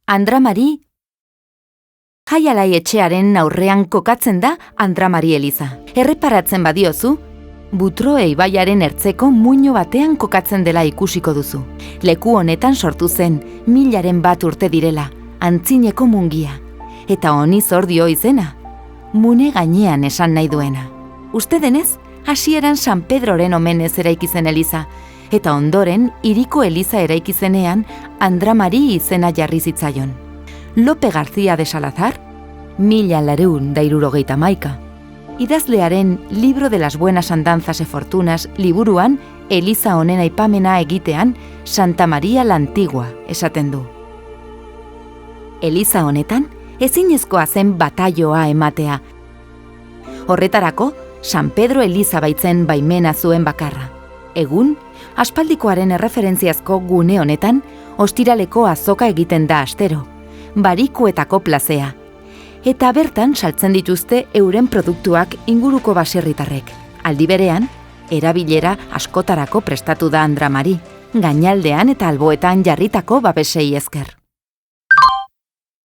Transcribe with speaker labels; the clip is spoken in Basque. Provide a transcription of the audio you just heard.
Speaker 1: Andra Mari. Jaialai etxearen aurrean kokatzen da Andra Mari eliza. Erreparatzen badiozu, Butroe ibaiaren ertzeko muino batean kokatzen dela ikusiko duzu. Leku honetan sortu zen, 1000 urte direla, antzineko mungia. Eta honi zor dio izena, mune gainean esan nahi duena. Uste denez, hasieran San Pedroren omenez eraiki zen eliza, eta ondoren hiriko eliza eraiki zenean Andra Mari izena jarri zitzaion. Lope García de Salazar, 1471. Idazlearen Libro de las Buenas Andanzas e Fortunas liburuan eliza honen aipamena egitean Santa María la Antigua esaten du. Eliza honetan ezinezkoa zen bataioa ematea. Horretarako, San Pedro eliza baitzen baimena zuen bakarra. Egun, aspaldikoaren erreferentziazko gune honetan, ostiraleko azoka egiten da astero, barikuetako plazea. Eta bertan saltzen dituzte euren produktuak inguruko baserritarrek. Aldi berean, erabilera askotarako prestatu da Andra Mari, gainaldean eta alboetan jarritako babesei esker.